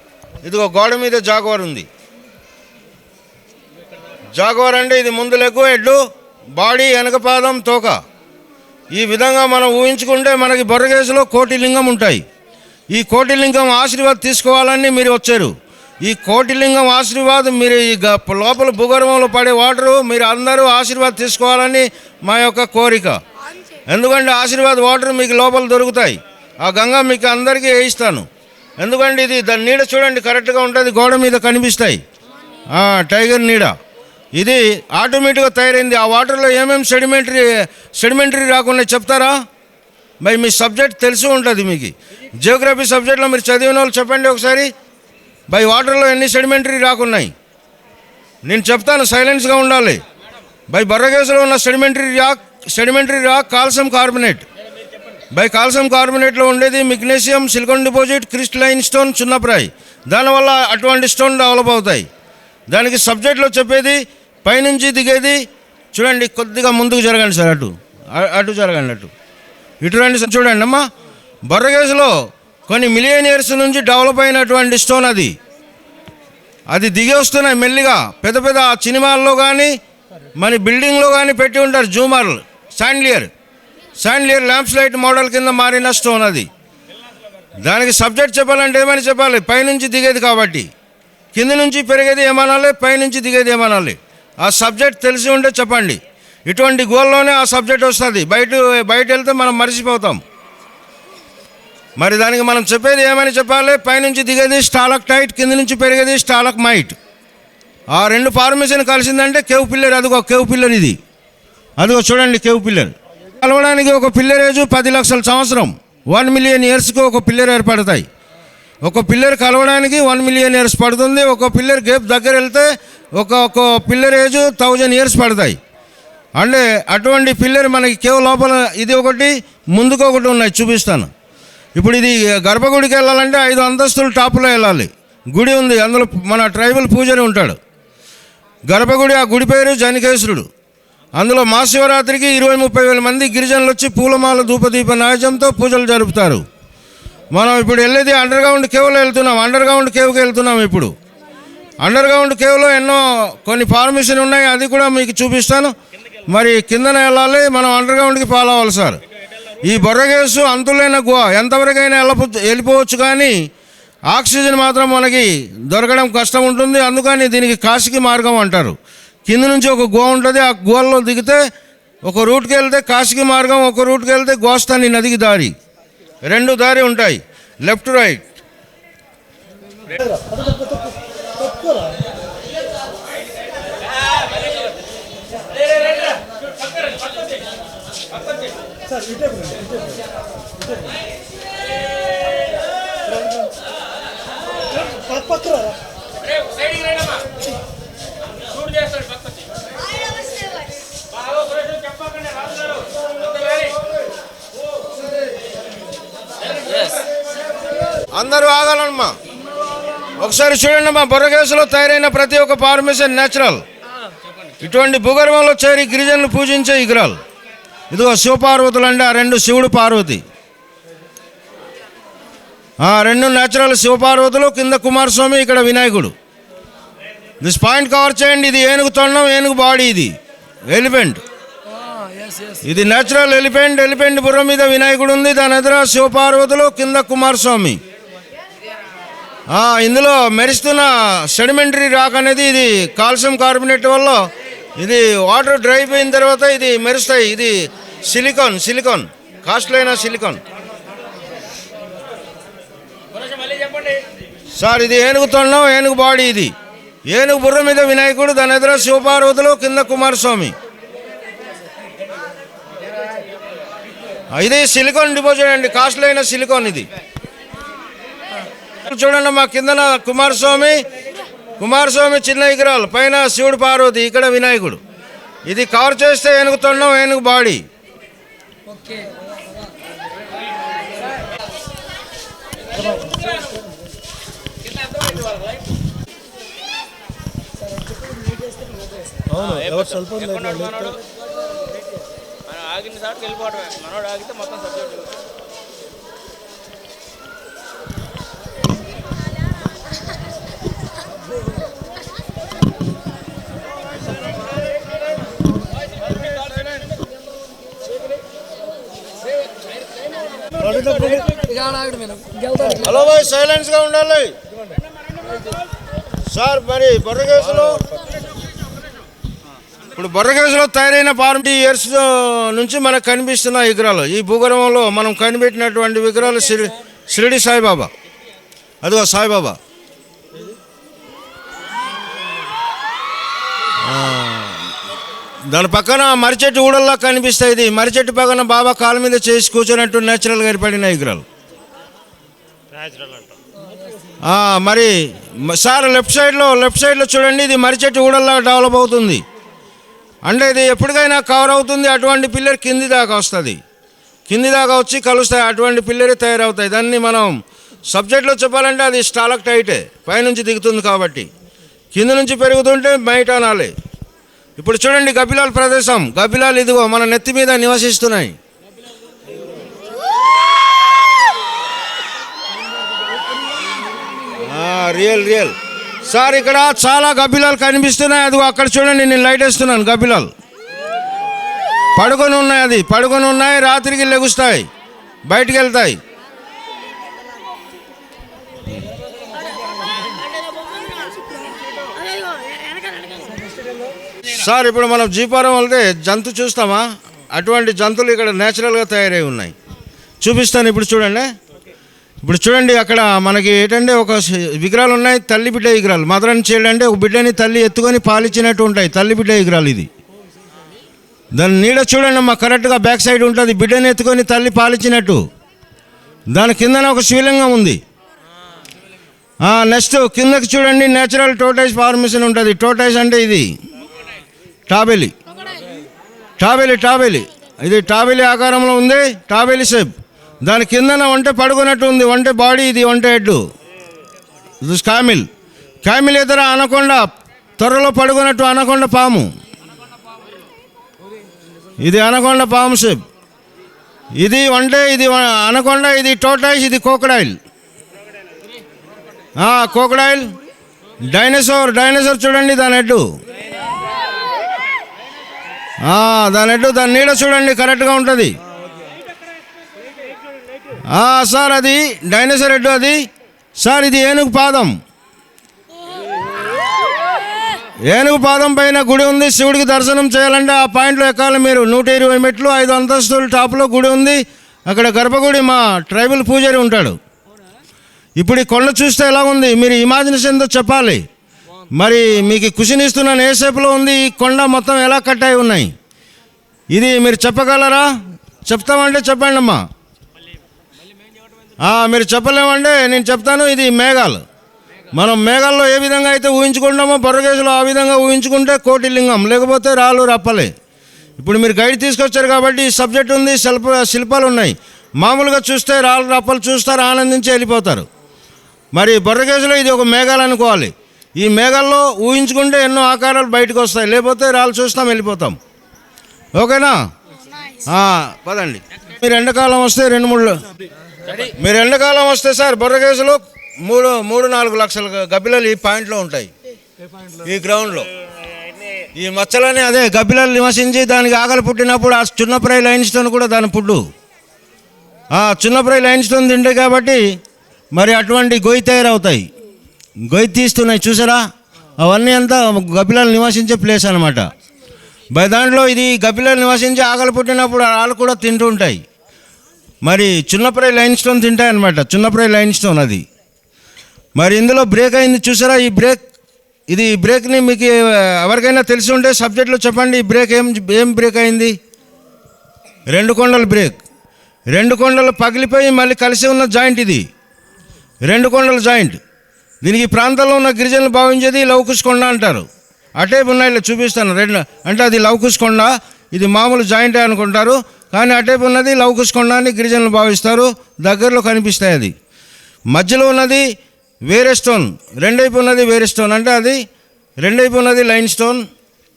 ఇదిగో గోడ మీద జాగ్వార్ ఉంది. జాగ్వార్ అంటే ఇది ముందు లెగ్గు, హెడ్, బాడీ, వెనక పాదం, తోక. ఈ విధంగా మనం ఊహించుకుంటే మనకి బొర్రకేవ్స్లో 1 కోటి లింగం ఉంటాయి. ఈ 1 కోటి లింగం ఆశీర్వాద్ తీసుకోవాలని మీరు వచ్చారు. ఈ 1 కోటి లింగం ఆశీర్వాద్ మీరు ఈ లోపల భూగర్భంలో పడే వాటరు మీరు అందరూ ఆశీర్వాద్ తీసుకోవాలని మా యొక్క కోరిక. ఎందుకంటే ఆశీర్వాద్ వాటర్ మీకు లోపల దొరుకుతాయి. ఆ గంగా మీకు అందరికీ వేయిస్తాను. ఎందుకంటే ఇది దాని నీడ చూడండి కరెక్ట్గా ఉంటుంది, గోడ మీద కనిపిస్తాయి. టైగర్ నీడ ఇది ఆటోమేటిక్గా తయారైంది. ఆ వాటర్లో ఏమేమి సెడిమెంటరీ రాకుండా చెప్తారా? మరి మీ సబ్జెక్ట్ తెలిసి ఉంటుంది మీకు. జియోగ్రఫీ సబ్జెక్ట్లో మీరు చదివిన వాళ్ళు చెప్పండి ఒకసారి. బై వాటర్లో ఎన్ని సెడిమెంటరీ రాకున్నాయి నేను చెప్తాను, సైలెన్స్గా ఉండాలి. బై బొర్రకేవ్స్లో ఉన్న sedimentary rock calcium carbonate. By calcium కార్బోనేట్లో ఉండేది magnesium, silicon deposit, crystalline stone, చున్నప్రాయ్. దానివల్ల అటువంటి స్టోన్ డెవలప్ అవుతాయి. దానికి సబ్జెక్ట్లో చెప్పేది పైనుంచి దిగేది చూడండి. కొద్దిగా ముందుకు జరగండి సార్, అటు జరగండి, ఇటు రండి సార్. చూడండి అమ్మా, బొర్రకేవ్స్లో కొన్ని మిలియన్ ఇయర్స్ నుంచి డెవలప్ అయినటువంటి స్టోన్ అది దిగి వస్తున్నాయి మెల్లిగా. పెద్ద పెద్ద సినిమాల్లో కానీ మన బిల్డింగ్లో కానీ పెట్టి ఉంటారు జూమర్లు. శాండ్లియర్ ల్యాంప్ లైట్ మోడల్ కింద మారిన స్టోన్ అది. దానికి సబ్జెక్ట్ చెప్పాలంటే ఏమని చెప్పాలి? పైనుంచి దిగేది కాబట్టి. కింద నుంచి పెరిగేది ఏమనాలి, పైనుంచి దిగేది ఏమనాలి? ఆ సబ్జెక్ట్ తెలిసి ఉంటే చెప్పండి. ఇటువంటి గోల్లోనే ఆ సబ్జెక్ట్ వస్తుంది. బయట వెళ్తే మనం మర్చిపోతాం. మరి దానికి మనం చెప్పేది ఏమని చెప్పాలి? పైనుంచి దిగేది స్టాలక్టైట్, కింద నుంచి పెరిగేది స్టాలక్మైట్. ఆ 2 ఫార్మేషన్ కలిసిందంటే కేవ్ పిల్లర్. అదిగో కేవ్ పిల్లర్ ఇది. అదిగో చూడండి కేవ్ పిల్లర్. కలవడానికి ఒక పిల్లర్ ఏజ్ 10 లక్షల సంవత్సరం. 1 మిలియన్ ఇయర్స్కి ఒక పిల్లర్ ఏర్పడతాయి. ఒక పిల్లర్ కలవడానికి 1 మిలియన్ ఇయర్స్ పడుతుంది. ఒక పిల్లర్ గేప్ దగ్గర వెళ్తే ఒక పిల్లర్ ఏజ్ 1000 ఇయర్స్ పడతాయి. అంటే అటువంటి పిల్లర్ మనకి కేవ్ లోపల ఇది ఒకటి, ముందుకు ఒకటి ఉన్నాయి, చూపిస్తాను. ఇప్పుడు ఇది గర్భగుడికి వెళ్ళాలంటే 5 అంతస్తులు టాప్లో వెళ్ళాలి. గుడి ఉంది, అందులో మన ట్రైబల్ పూజారి ఉంటాడు. గర్భగుడి, ఆ గుడి పేరు జనకేశ్వరుడు. అందులో మహాశివరాత్రికి 20-30 వేల మంది గిరిజనులు వచ్చి పూలమాల ధూపదీప నైవేద్యంతో పూజలు జరుపుతారు. మనం ఇప్పుడు వెళ్ళేది అండర్ గ్రౌండ్ కేవ్లో వెళ్తున్నాం. అండర్ గ్రౌండ్ కేవ్కి వెళ్తున్నాం. ఇప్పుడు అండర్ గ్రౌండ్ కేవ్లో కొన్ని ఫార్మేషన్ ఉన్నాయి, అది కూడా మీకు చూపిస్తాను. మరి కిందన వెళ్ళాలి, మనం అండర్ గ్రౌండ్కి ఫాలో అవ్వాలి సార్. ఈ బొర్రకేవ్స్ అంతులైన గుహ, ఎంతవరకైనా వెళ్ళిపోవచ్చు, కానీ ఆక్సిజన్ మాత్రం మనకి దొరకడం కష్టం ఉంటుంది. అందుకని దీనికి కాశీకి మార్గం అంటారు. కింద నుంచి ఒక గుహ ఉంటుంది, ఆ గుహల్లో దిగితే ఒక రూట్కి వెళ్తే కాశీకి మార్గం, ఒక రూట్కి వెళ్తే గోస్తాని నదికి దారి. 2 దారి ఉంటాయి, లెఫ్ట్ రైట్. అందరూ ఆగాలమ్మా. ఒకసారి చూడండి అమ్మా, బొర్రకేవ్స్లో తయారైన ప్రతి ఒక్క ఫార్మేషన్ న్యాచురల్. ఇటువంటి భూగర్భంలో చేరి గిరిజనులు పూజించే విగ్రహాలు. ఇదిగో శివపార్వతులు అంటే ఆ 2 శివుడు పార్వతి. 2 న్యాచురల్ శివపార్వతులు, కింద కుమారస్వామి, ఇక్కడ వినాయకుడు. దిస్ పాయింట్ కవర్ చేయండి. ఇది ఏనుగు తొండం, ఏనుగు బాడీ. ఇది ఎలిఫెంట్. ఇది న్యాచురల్ ఎలిఫెంట్ బుర్ర మీద వినాయకుడు ఉంది. దాని ఎదుర శివపార్వతులు, కింద కుమారస్వామి. ఇందులో మెరుస్తున్న సెడిమెంటరీ రాక్ అనేది ఇది కాల్షియం కార్బోనేట్ వల్ల ఇది వాటర్ డ్రై అయిపోయిన తర్వాత ఇది మెరుస్తాయి. ఇది సిలికాన్ కాస్ట్లీ అయిన సిలికాన్ సార్. ఇది ఏనుగు తొండం, ఏనుగు బాడీ. ఇది ఏనుగు బుర్ర మీద వినాయకుడు, దాని ఎదుర శివపార్వతులు, కింద కుమారస్వామి. ఇది సిలికాన్ డిపాజిట్ అండి, కాస్ట్లీ అయిన సిలికాన్. ఇది చూడండి మా కిందన కుమారస్వామి చిన్న విగ్రహాలు, పైన శివుడు పార్వతి, ఇక్కడ వినాయకుడు. ఇది కవర్ చేస్తే ఏనుగు తొండం, ఏనుగు బాడీ.
ఆగిన సార్కి వెళ్ళిపోవడమే, మనోడు ఆగితే మొత్తం సబ్జెక్ట్.
హలో భాయ్, సైలెన్స్గా ఉండాలి సార్. మరి బొర్రకేసులో తయారైన 40 years నుంచి మనకు కనిపిస్తున్న విగ్రహాలు, ఈ భూగర్భంలో మనం కనిపెట్టినటువంటి విగ్రహాలు షిరిడి సాయిబాబా. అదిగో సాయిబాబా. దాని పక్కన మర్రిచెట్టు ఊడల్లా కనిపిస్తాయి. ఇది మర్రిచెట్టు పక్కన బాబా కాళ్ళ మీద చేసి కూర్చొన్నట్టు న్యాచురల్గా ఏర్పడిన విగ్రహాలు. మరి సార్ లెఫ్ట్ సైడ్లో చూడండి, ఇది మర్రిచెట్టు ఊడల్లా డెవలప్ అవుతుంది. అంటే ఇది ఎప్పటికైనా కవర్ అవుతుంది. అటువంటి పిల్లర్ కింది దాకా వస్తుంది, కింది దాకా వచ్చి కలుస్తాయి. అటువంటి పిల్లరే తయారవుతాయి. దాన్ని మనం సబ్జెక్ట్లో చెప్పాలంటే అది స్టాలక్టైటే, పైనుంచి దిగుతుంది కాబట్టి. కింద నుంచి పెరుగుతుంటే మైట్ అనాలి. ఇప్పుడు చూడండి గబ్బిలాల ప్రదేశం. గబ్బిలాలు ఇదిగో మన నెత్తి మీద నివసిస్తున్నాయి. రియల్ సార్, ఇక్కడ చాలా గబ్బిలాలు కనిపిస్తున్నాయి. అదిగో అక్కడ చూడండి, నేను లైట్ వేస్తున్నాను. గబ్బిలాలు పడుకొని ఉన్నాయి. రాత్రికి లెగుస్తాయి, బయటికి వెళ్తాయి. సార్ ఇప్పుడు మనం జీపారం వెళ్తే జంతు చూస్తామా, అటువంటి జంతువులు ఇక్కడ నేచురల్గా తయారై ఉన్నాయి. చూపిస్తాను. ఇప్పుడు చూడండి అక్కడ మనకి ఏంటంటే ఒక విగ్రహాలు ఉన్నాయి, తల్లి బిడ్డ విగ్రహాలు. మదర్ అండ్ చైల్డ్ అంటే ఒక బిడ్డని తల్లి ఎత్తుకొని పాలిచ్చినట్టు ఉంటాయి తల్లి బిడ్డ విగ్రహాలు. ఇది దాని నీడ చూడండి అమ్మా, కరెక్ట్గా బ్యాక్ సైడ్ ఉంటుంది. బిడ్డని ఎత్తుకొని తల్లి పాలిచ్చినట్టు. దాని కిందన ఒక శివలింగం ఉంది. నెక్స్ట్ కిందకి చూడండి, నేచురల్ టోటైజ్ ఫార్మేషన్ ఉంటుంది. టోటైజ్ అంటే ఇది టాబెలి. ఇది టాబెలి ఆకారంలో ఉంది, టాబెలి షేప్. దాని కిందన వంట పడుకున్నట్టు ఉంది, వంట బాడీ, ఇది వంట హెడ్. ఇది క్యామిల్ ఇతర అనకొండ, త్వరలో పడుకున్నట్టు అనకొండ పాము. ఇది అనకొండ పాము షేప్. ఇది వంటే, ఇది అనకొండ, ఇది టోటైజ్, ఇది కోకడాయిల్. డైనోసార్ చూడండి దాని హెడ్. దాని నీడ చూడండి, కరెక్ట్గా ఉంటుంది. సార్ అది డైనోసార్ హెడ్. అది సార్ ఇది ఏనుగు పాదం పైన గుడి ఉంది. శివుడికి దర్శనం చేయాలంటే ఆ పాయింట్లో ఎక్కాలి మీరు. 120 మెట్లు, 5 అంతస్తుల టాప్లో గుడి ఉంది. అక్కడ గర్భగుడి మా ట్రైబల్ పూజారి ఉంటాడు. ఇప్పుడు ఈ కొండ చూస్తే ఎలా ఉంది, మీరు ఇమాజినేషన్తో చెప్పాలి. మరి మీకు కుషినిస్తున్నాను, ఏ షేప్లో ఉంది ఈ కొండ, మొత్తం ఎలా కట్టాయి ఉన్నాయి. ఇది మీరు చెప్పగలరా? చెప్తామంటే చెప్పండి అమ్మా. మీరు చెప్పలేమంటే నేను చెప్తాను. ఇది మేఘాలు. మనం మేఘాల్లో ఏ విధంగా అయితే ఊహించుకుంటామో బొర్రకేసులో ఆ విధంగా ఊహించుకుంటే కోటిలింగం, లేకపోతే రాళ్ళు రప్పలే. ఇప్పుడు మీరు గైడ్ తీసుకొచ్చారు కాబట్టి ఈ సబ్జెక్ట్ ఉంది, శిల్పాలు ఉన్నాయి. మామూలుగా చూస్తే రాళ్ళు రప్పలు చూస్తారు, ఆనందించి వెళ్ళిపోతారు. మరి బొర్రకేసులో ఇది ఒక మేఘాలు అనుకోవాలి. ఈ మేఘాల్లో ఊహించుకుంటే ఎన్నో ఆకారాలు బయటకు వస్తాయి, లేకపోతే రాళ్ళు చూస్తాం వెళ్ళిపోతాం. ఓకేనా? పదండి. మీరు ఎండాకాలం వస్తే 2-3 మీరు ఎండాకాలం వస్తే సార్ బొర్రకేసులో 3-4 లక్షల గబ్బిలాలు ఈ పాయింట్లో ఉంటాయి. ఈ గ్రౌండ్లో ఈ మచ్చలని అదే గబ్బిలాలు నివసించి దానికి ఆకలి పుట్టినప్పుడు ఆ చున్నప్రాయి లైన్స్టోన్ కూడా దాని పుడ్డు. చున్నప్రాయి లైన్స్టోన్ తింటాయి కాబట్టి మరి అటువంటి గొయ్యి తయారవుతాయి. గొయ్యి తీస్తున్నాయి చూసారా, అవన్నీ అంతా గబ్బిలాలు నివసించే ప్లేస్ అనమాట. దాంట్లో ఇది గబ్బిలాలు నివసించి ఆకలి పుట్టినప్పుడు వాళ్ళు కూడా తింటూ ఉంటాయి. మరి చున్నప్రాయి లైన్స్టోన్ తింటాయి అనమాట. చున్నప్రాయి లైన్స్టోన్ అది. మరి ఇందులో బ్రేక్ అయింది చూసారా, ఈ బ్రేక్ని మీకు ఎవరికైనా తెలిసి ఉంటే సబ్జెక్ట్లో చెప్పండి. ఈ బ్రేక్ ఏం బ్రేక్ అయింది? 2 కొండల బ్రేక్. 2 కొండలు పగిలిపోయి మళ్ళీ కలిసి ఉన్న జాయింట్ ఇది. రెండు కొండల జాయింట్. దీనికి ఈ ప్రాంతంలో ఉన్న గిరిజనులు భావించేది లవకుశ కొండ అంటారు. అటేపు ఉన్నాయి చూపిస్తాను. రెండు అంటే అది లవకుశ కొండ, ఇది మామూలు జాయింటే అనుకుంటారు, కానీ అటేపు ఉన్నది లవకుశ కొండ అని గిరిజనులు భావిస్తారు. దగ్గరలో కనిపిస్తాయి. అది మధ్యలో ఉన్నది వేరే స్టోన్, రెండైపు ఉన్నది వేరే స్టోన్, అంటే అది రెండైపు ఉన్నది లైన్ స్టోన్,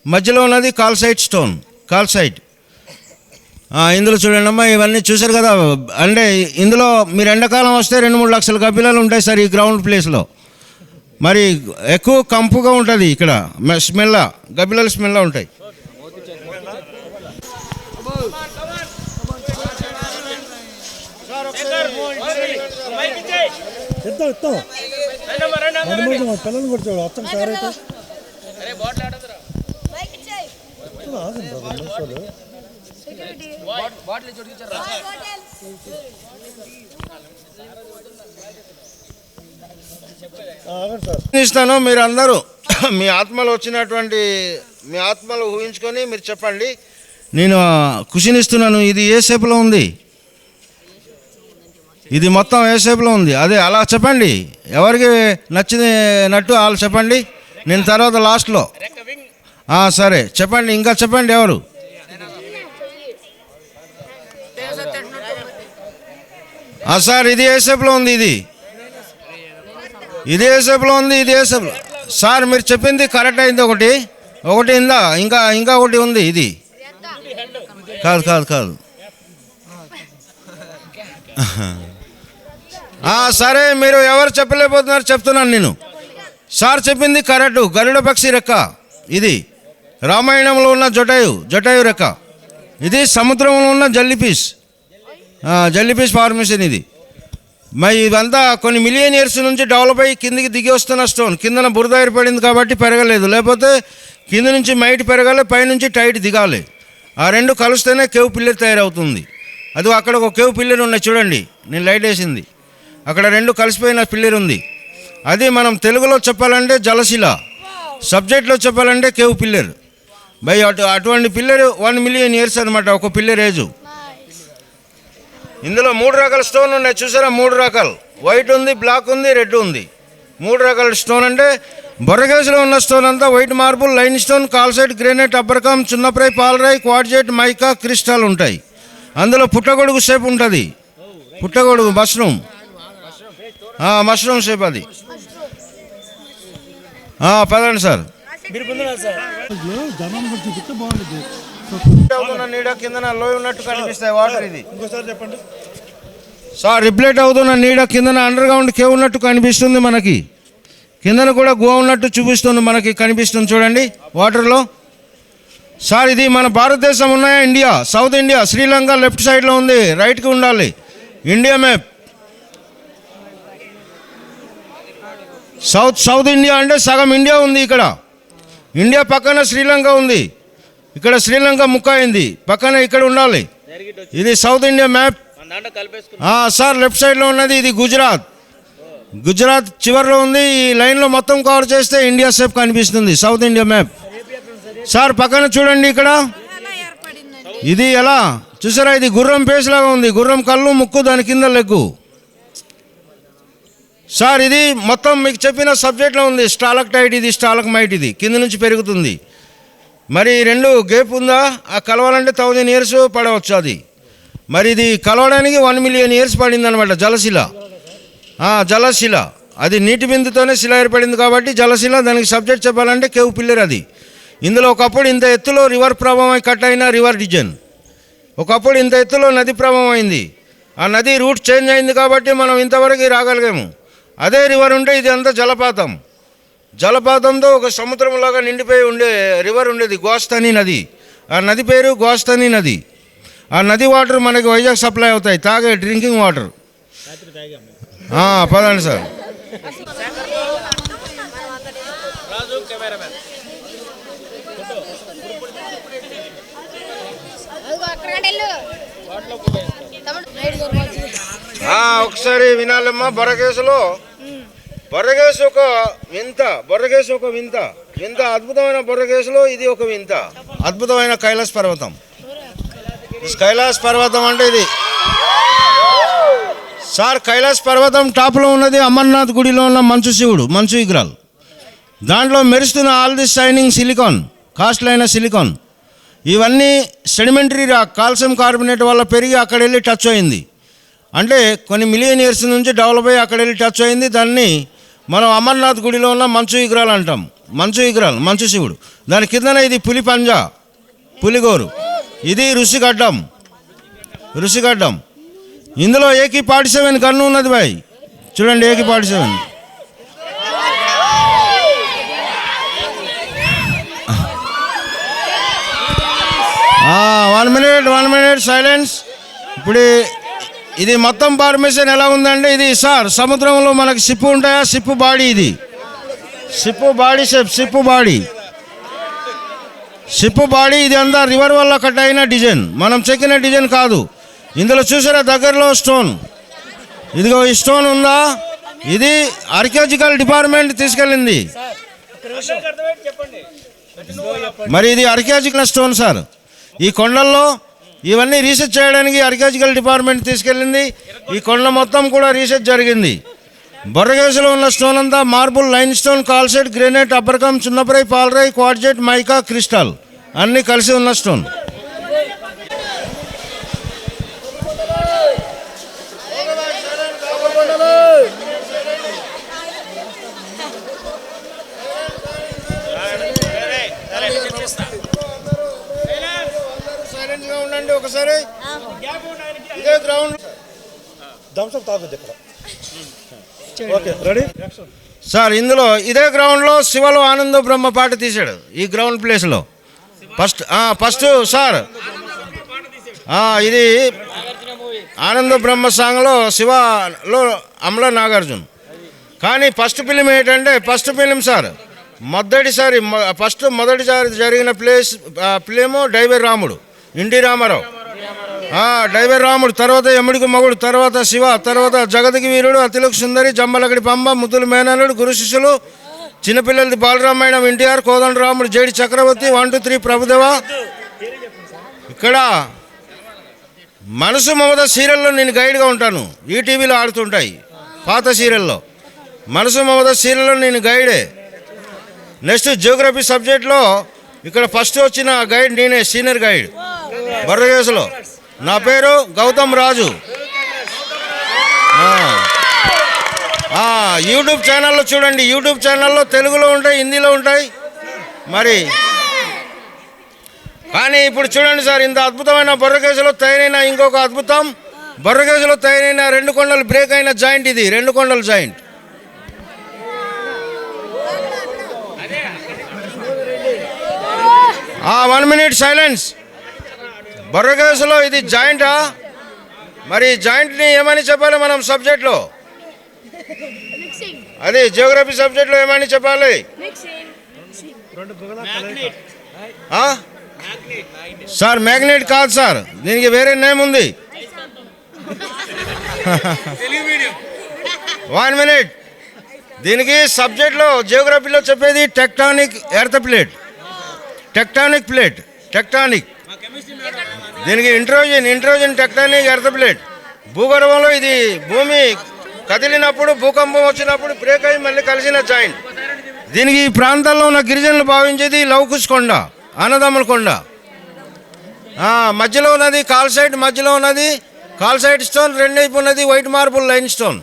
మధ్యలో ఉన్నది కాల్సైట్ స్టోన్, కాల్సైట్. ఇందులో చూడండి అమ్మా, ఇవన్నీ చూశారు కదా. అంటే ఇందులో మీరు ఎండాకాలం వస్తే 2-3 లక్షల గబ్బిలాలు ఉంటాయి సార్ ఈ గ్రౌండ్ ప్లేస్లో. మరి ఎక్కువ కంపుగా ఉంటుంది ఇక్కడ, స్మెల్ గబ్బిలాలు స్మెల్ ఉంటాయి.
పిల్లలు కూడా అర్థం సార్ అయితే
మైక్ ఇచ్చేయ్. సెక్యూరిటీ బాటిల్ చూడించారా?
ఇస్తాను. మీరు అందరూ మీ ఆత్మలో వచ్చినటువంటి మీ ఆత్మలో ఊహించుకొని మీరు చెప్పండి. నేను కుషినిస్తున్నాను. ఇది ఏ షేప్లో ఉంది? ఇది మొత్తం ఏ షేప్లో ఉంది? అదే అలా చెప్పండి. ఎవరికి నచ్చినట్టు వాళ్ళు చెప్పండి. నేను తర్వాత లాస్ట్లో సరే చెప్పండి. ఇంకా చెప్పండి ఎవరు? సార్ ఇది ఏ షేప్లో ఉంది? ఇది ఏ షేప్లో ఉంది? ఇది ఏ షేప్లో? సార్ మీరు చెప్పింది కరెక్ట్ అయింది. ఒకటి ఇందా, ఇంకా ఒకటి ఉంది. ఇది కాదు. సరే మీరు ఎవరు చెప్పలేకపోతున్నారు చెప్తున్నాను నేను. సార్ చెప్పింది కరెక్ట్. గరుడ పక్షి రెక్క. ఇది రామాయణంలో ఉన్న జటాయు రెక్క. ఇది సముద్రంలో ఉన్న జల్లీఫిష్ ఫార్మేషన్. ఇది మరి ఇదంతా కొన్ని మిలియన్ ఇయర్స్ నుంచి డెవలప్ అయ్యి కిందికి దిగి వస్తున్న స్టోన్. కిందన బురద ఏర్పడింది కాబట్టి పెరగలేదు, లేకపోతే కింద నుంచి మైట్ పెరగాలి, పైనుంచి టైట్ దిగాలి. ఆ రెండు కలిస్తేనే కేవ్ పిల్లర్ తయారవుతుంది. అది అక్కడ ఒక కేవ్ పిల్లర్ ఉన్నాయి చూడండి, నేను లైట్ వేసింది. అక్కడ రెండు కలిసిపోయిన పిల్లర్ ఉంది. అది మనం తెలుగులో చెప్పాలంటే జలశిల, సబ్జెక్ట్లో చెప్పాలంటే కేవ్ పిల్లర్. బై అటువంటి పిల్లర్ 1 మిలియన్ ఇయర్స్ అనమాట ఒక పిల్లర్ ఏజు. ఇందులో 3 రకాల స్టోన్ ఉన్నాయి చూసారా? 3 రకాలు, వైట్ ఉంది, బ్లాక్ ఉంది, రెడ్ ఉంది. 3 రకాల స్టోన్ అంటే బొర్రకేసులో ఉన్న స్టోన్ అంతా white marble, line stone, calcite, granite, అబ్బరకం, చున్నప్రాయ్, పాలరాయ్, క్వార్ట్జైట్, మైకా, క్రిస్టాల్ ఉంటాయి. అందులో పుట్టగొడుగు షేప్ ఉంటుంది. పుట్టగొడుగు మష్రూమ్ షేప్ అది. పదండి సార్. నీడ కింద లోయ ఉన్నట్టు కనిపిస్తాయి వాటర్. ఇది
ఇంకోసారి చెప్పండి
సార్. రిప్లేట్ అవుతున్న నీడ కిందన అండర్ గ్రౌండ్ కేవ్ ఉన్నట్టు కనిపిస్తుంది మనకి. కిందన కూడా గుహ ఉన్నట్టు చూపిస్తుంది మనకి, కనిపిస్తుంది చూడండి వాటర్లో. సార్ ఇది మన భారతదేశం ఉన్నాయా? India, south India, Sri Lanka left సైడ్లో ఉంది, రైట్కి ఉండాలి. India map. సౌత్ ఇండియా అంటే సగం ఇండియా ఉంది ఇక్కడ. ఇండియా పక్కన శ్రీలంక ఉంది. ఇక్కడ శ్రీలంక ముక్క అయింది, పక్కన ఇక్కడ ఉండాలి. ఇది south India map. Sir left సైడ్లో ఉన్నది ఇది గుజరాత్ చివరిలో ఉంది. ఈ లైన్లో మొత్తం కవర్ చేస్తే ఇండియా షేప్ కనిపిస్తుంది, సౌత్ ఇండియా మ్యాప్. సార్ పక్కన చూడండి ఇక్కడ, ఇది ఎలా చూసారా? ఇది గుర్రం పేస్ లాగా ఉంది. గుర్రం కళ్ళు, ముక్కు, దాని కింద లెగ్గు. సార్ ఇది మొత్తం మీకు చెప్పిన సబ్జెక్ట్లో ఉంది. స్టాలక్టైట్, ఇది స్టాలక్మైట్, ఇది కింద నుంచి పెరుగుతుంది. మరి 2 గేప్ ఉందా? ఆ కలవాలంటే 1000 ఇయర్స్ పడవచ్చు అది. మరి ఇది కలవడానికి 1 మిలియన్ ఇయర్స్ పడింది అనమాట. జలశిల అది నీటి బిందుతోనే శిల ఏర్పడింది కాబట్టి జలశిల. దానికి సబ్జెక్ట్ చెప్పాలంటే కేవ్ పిల్లర్ అది. ఇందులో ఒకప్పుడు ఇంత ఎత్తులో రివర్ ప్రభావం కట్ అయిన రివర్ డిజన్. ఒకప్పుడు ఇంత ఎత్తులో నది ప్రభావం అయింది. ఆ నది రూట్ చేంజ్ అయింది కాబట్టి మనం ఇంతవరకు రాగలిగాము. అదే రివర్ ఉంటే ఇది అంతా జలపాతంతో ఒక సముద్రంలాగా నిండిపోయి ఉండే రివర్ ఉండేది, గోస్తని నది. ఆ నది పేరు గోస్తని నది. ఆ నది వాటర్ మనకి వైజాగ్ సప్లై అవుతాయి, తాగే డ్రింకింగ్ వాటర్. పదండి సార్. ఒకసారి వినాలమ్మా. బొర్రకేసు ఒక వింత, అద్భుతమైన బొర్రకేసులో ఇది ఒక వింత. అద్భుతమైన కైలాస్ పర్వతం. కైలాస్ పర్వతం అంటే ఇది సార్ కైలాస్ పర్వతం టాప్లో ఉన్నది అమర్నాథ్ గుడిలో ఉన్న మంచు శివుడు, మంచు విగ్రహాలు. దాంట్లో మెరుస్తున్న all the shining silicon, costly అయిన సిలికాన్. ఇవన్నీ సెడిమెంటరీ రాక్, కాల్షియం కార్బోనేట్ వల్ల పెరిగి అక్కడ వెళ్ళి టచ్ అయింది. అంటే కొన్ని మిలియన్ ఇయర్స్ నుంచి డెవలప్ అయ్యి అక్కడ వెళ్ళి టచ్ అయింది. దాన్ని మనం అమర్నాథ్ గుడిలో ఉన్న మంచు విగ్రహాలు అంటాం. మంచు విగ్రహాలు, మంచు శివుడు. దాని కిందన ఇది పులి పంజా, పులిగోరు. ఇది ఋషిగడ్డం, ఋషిగడ్డం. ఇందులో AK-47 గన్ను ఉన్నది బాయ్, చూడండి AK-47. 1 minute silence. ఇప్పుడు ఇది మొత్తం ఫార్మేషన్ ఎలా ఉందంటే, ఇది సార్ సముద్రంలో మనకి షిప్ ఉంటాయా, షిప్ బాడీ, ఇది ship body shape, ship body, ship body. ఇది అంతా రివర్ వల్ల కట్ అయిన డిజైన్, మనం చెక్కిన డిజైన్ కాదు. ఇందులో చూసారా దగ్గరలో స్టోన్, ఇదిగో ఈ స్టోన్ ఉందా, ఇది ఆర్కియాలజికల్ డిపార్ట్మెంట్ తీసుకెళ్ళింది. మరి ఇది ఆర్కియాలజికల్ స్టోన్ సార్. ఈ కొండల్లో ఇవన్నీ రీసెర్చ్ చేయడానికి ఆర్కియాలజికల్ డిపార్ట్మెంట్ తీసుకెళ్ళింది. ఈ కొండ మొత్తం కూడా రీసెర్చ్ జరిగింది. బొర్రగేసులో ఉన్న స్టోన్ అంతా marble, line stone, calcite, granite, అబ్బర్కం, చున్నపరై, పాలరాయి, క్వార్ట్జైట్, మైకా, క్రిస్టల్ అన్నీ కలిసి ఉన్న స్టోన్. ఉండండి ఒకసారి. ఇదే గ్రౌండ్ సార్. ఇందులో ఇదే గ్రౌండ్లో శివలో ఆనంద బ్రహ్మ పాట తీశాడు. ఈ గ్రౌండ్ ప్లేస్లో ఫస్ట్ సార్ ఇది ఆనంద బ్రహ్మ సాంగ్లో శివలో అమల నాగార్జున్. కానీ ఫస్ట్ ఫిలిం ఏంటంటే, ఫస్ట్ ఫిలిం సార్ మొదటిసారి జరిగిన ఫిలిము డైవర్ రాముడు, ఎన్టీ రామారావు. డైవర్ రాముడు, తర్వాత యముడికి మగుడు, తర్వాత శివ, తర్వాత జగతికి వీరుడు, అతిలోక సుందరి, జంబలకడి పంబ, ముద్దుల మేనల్లుడు, గురు శిష్యులు, చిన్నపిల్లలది బాలరామాయణం, NTR, కోదండ రాముడు, జేడి చక్రవర్తి, 1, 2, 3 ప్రభుదేవ. ఇక్కడ మనసు మమత సీరియల్లో నేను గైడ్గా ఉంటాను. ఈటీవీలో ఆడుతుంటాయి పాత సీరియల్లో. మనసు మమత సీరియల్లో నేను గైడే. నెక్స్ట్ జియోగ్రఫీ సబ్జెక్ట్లో ఇక్కడ ఫస్ట్ వచ్చిన గైడ్ నేనే, సీనియర్ గైడ్ బొర్రగేసులో. నా పేరు గౌతమ్ రాజు. యూట్యూబ్ ఛానల్లో చూడండి, యూట్యూబ్ ఛానల్లో తెలుగులో ఉంటాయి, హిందీలో ఉంటాయి. మరి కానీ ఇప్పుడు చూడండి సార్, ఇంత అద్భుతమైన బొర్రగేసులో తయారైన ఇంకొక అద్భుతం, బొర్రగేసులో తయారైన 2 కొండలు బ్రేక్ అయిన జాయింట్. ఇది 2 కొండల జాయింట్. ఆ 1 minute సైలెన్స్. బొర్రగేసులో ఇది జాయింటా? మరి జాయింట్ని ఏమని చెప్పాలి మనం సబ్జెక్ట్లో? అది జియోగ్రఫీ సబ్జెక్ట్లో ఏమని చెప్పాలి సార్? మ్యాగ్నెట్ కాదు సార్, దీనికి వేరే నేమ్ ఉంది. 1 minute. దీనికి సబ్జెక్ట్లో జియోగ్రఫీలో చెప్పేది tectonic earth plate, tectonic plate, tectonic. దీనికి ఇంట్రోజన్ టెక్టానిక్ ఎర్త్ ప్లేట్. భూగర్భంలో ఇది భూమి కదిలినప్పుడు, భూకంపం వచ్చినప్పుడు బ్రేక్ అయ్యి మళ్ళీ కలిసిన జాయింట్. దీనికి ఈ ప్రాంతాల్లో ఉన్న గిరిజనులు భావించేది లవకుశ్ కొండ, అన్నదమ్ముల కొండ. మధ్యలో ఉన్నది కాల్సైట్, మధ్యలో ఉన్నది కాల్సైట్ స్టోన్, 2 వైపు ఉన్నది white marble, line stone.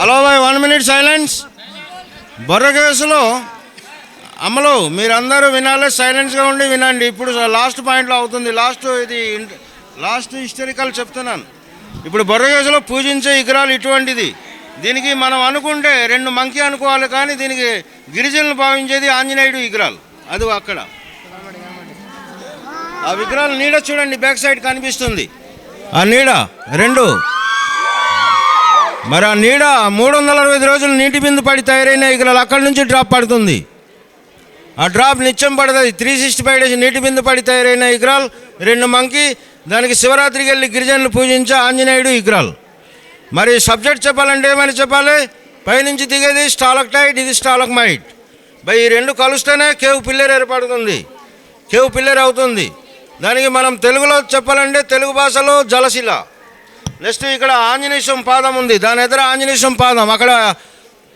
Hello boy, 1 minute silence. బొర్రగేసులో అమలు మీరందరూ వినాలి, సైలెన్స్గా ఉండి వినండి. ఇప్పుడు లాస్ట్ పాయింట్లో అవుతుంది. లాస్ట్ హిస్టరికల్ చెప్తున్నాను. ఇప్పుడు బొర్రగేసులో పూజించే విగ్రహాలు ఇటువంటిది. దీనికి మనం అనుకుంటే 2 మంకీ అనుకోవాలి, కానీ దీనికి గిరిజనులు భావించేది ఆంజనేయుడు విగ్రహాలు. అది అక్కడ ఆ విగ్రహాలు నీడ చూడండి, బ్యాక్ సైడ్ కనిపిస్తుంది ఆ నీడ 2. మరి ఆ నీడ 365 రోజులు నీటి బిందు పడి తయారైన విగ్రహాలు. అక్కడి నుంచి డ్రాప్ పడుతుంది. ఆ డ్రాప్ నిత్యం పడుతుంది. 365 డేస్ నీటి బిందు పడి తయారైన విగ్రహాలు 2 మంకీ. దానికి శివరాత్రికి వెళ్ళి గిరిజనులు పూజించే ఆంజనేయుడు విగ్రహాలు. మరి సబ్జెక్ట్ చెప్పాలంటే ఏమని చెప్పాలి? పైనుంచి దిగేది స్టాలక్టైట్, ఇది స్టాలగ్మైట్. ఈ రెండు కలుస్తేనే కేవ్ పిల్లర్ ఏర్పడుతుంది, కేవ్ పిల్లర్ అవుతుంది. దానికి మనం తెలుగులో చెప్పాలంటే తెలుగు భాషలో జలశిల. నెక్స్ట్ ఇక్కడ ఆంజనేయ స్వామి పాదం ఉంది, దాని ఎదుర ఆంజనేయ స్వామి పాదం. అక్కడ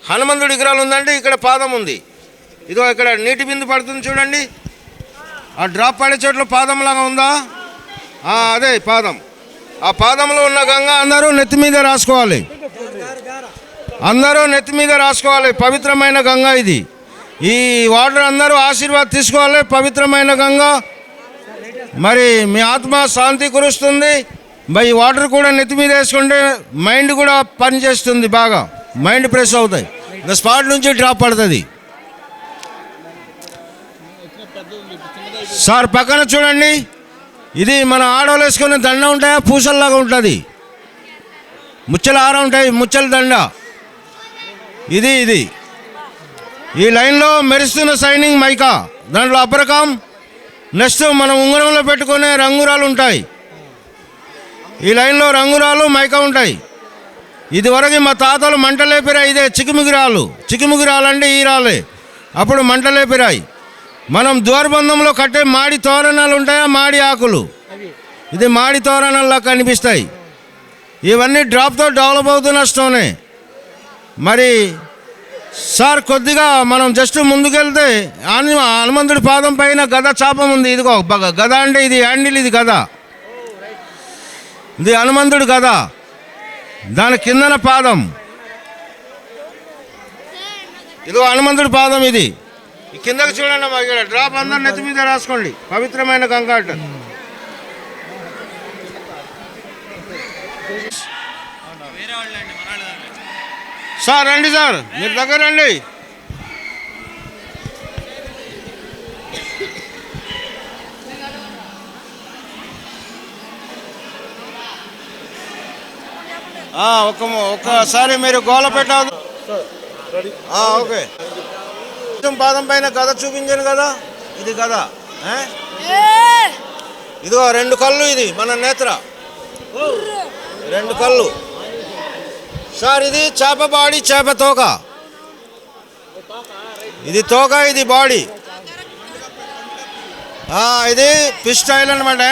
హనుమంతుడి విగ్రహాలు ఉందంటే ఇక్కడ పాదం ఉంది. ఇదో ఇక్కడ నీటి బిందు పడుతుంది చూడండి, ఆ డ్రాప్ పడే చోట్ల పాదంలాగా ఉందా? అదే పాదం. ఆ పాదంలో ఉన్న గంగ అందరూ నెత్తి మీద రాసుకోవాలి, అందరూ నెత్తి మీద రాసుకోవాలి. పవిత్రమైన గంగ ఇది. ఈ వాటర్ అందరూ ఆశీర్వాదం తీసుకోవాలి, పవిత్రమైన గంగ. మరి మీ ఆత్మ శాంతి కురుస్తుంది. ఈ వాటర్ కూడా నెత్తి మీద వేసుకుంటే మైండ్ కూడా పనిచేస్తుంది, బాగా మైండ్ ఫ్రెష్ అవుతాయి. ఇంకా స్పాట్ నుంచి డ్రాప్ పడుతుంది. సార్ పక్కన చూడండి, ఇది మన ఆడవాళ్ళు వేసుకునే దండ ఉంటాయా, పూసల్లాగా ఉంటుంది, ముచ్చల హారం ఉంటాయి, ముచ్చల దండ. ఇది ఈ లైన్లో మెరుస్తున్న సైనింగ్ మైకా, దాంట్లో అబ్రకాం. నెక్స్ట్ మనం ఉంగరంలో పెట్టుకునే రంగురాలు ఉంటాయి. ఈ లైన్లో రంగురాలు మైకా ఉంటాయి. ఇదివరకు మా తాతలు మంటలేపిరాయి, ఇదే చికిముగిరాలు అంటే ఈ రాలే, అప్పుడు మంటలేపిరాయి. మనం ద్వారబంధంలో కట్టే మాడి తోరణాలు ఉంటాయా, మాడి ఆకులు, ఇది మాడి తోరణాల్లా కనిపిస్తాయి. ఇవన్నీ డ్రాప్తో డెవలప్ అవుతున్న స్టోనే. మరి సార్ కొద్దిగా మనం జస్ట్ ముందుకెళ్తే హనుమంతుడి పాదం పైన గద చాపం ఉంది. ఇదిగో గద అంటే ఇది హ్యాండిల్, ఇది గద, ఇది హనుమంతుడి గద. దాని కిందన పాదం, ఇదిగో హనుమంతుడి పాదం. ఇది కిందకి చూడండి, ఇక్కడ డ్రాప్ అందరు నెత్తి మీద రాసుకోండి, పవిత్రమైన గంగాట. సార్ రండి సార్, మీరు దగ్గర రండి. ఒక్కసారి మీరు గోల పెట్టాలి. ఓకే, పాదం పైన గద చూపించాను కదా, ఇది గద. ఇదిగో రెండు కళ్ళు, ఇది మన నేత్ర, రెండు కళ్ళు. సార్ ఇది చేప బాడీ, చేప తోక, ఇది తోక, ఇది బాడీ. ఇది ఫిష్ స్టైల్ అనమాట.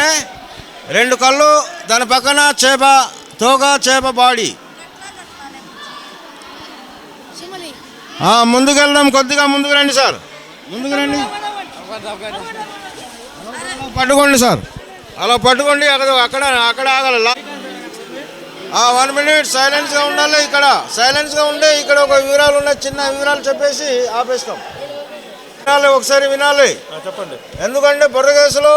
రెండు కళ్ళు, దాని పక్కన చేప తోక, చేప బాడీ. ముందుకు వెళ్దాం, కొద్దిగా ముందుకు రండి సార్, ముందుకు రండి. పట్టుకోండి సార్, అలా పట్టుకోండి. అక్కడ ఆగల. 1 minute సైలెన్స్గా ఉండాలి. ఇక్కడ సైలెన్స్గా ఉండే, ఇక్కడ ఒక వివరాలు ఉన్నాయి, చిన్న వివరాలు చెప్పేసి ఆపేస్తాం. వినాలి, ఒకసారి వినాలి, చెప్పండి. ఎందుకంటే బొర్రకేసులో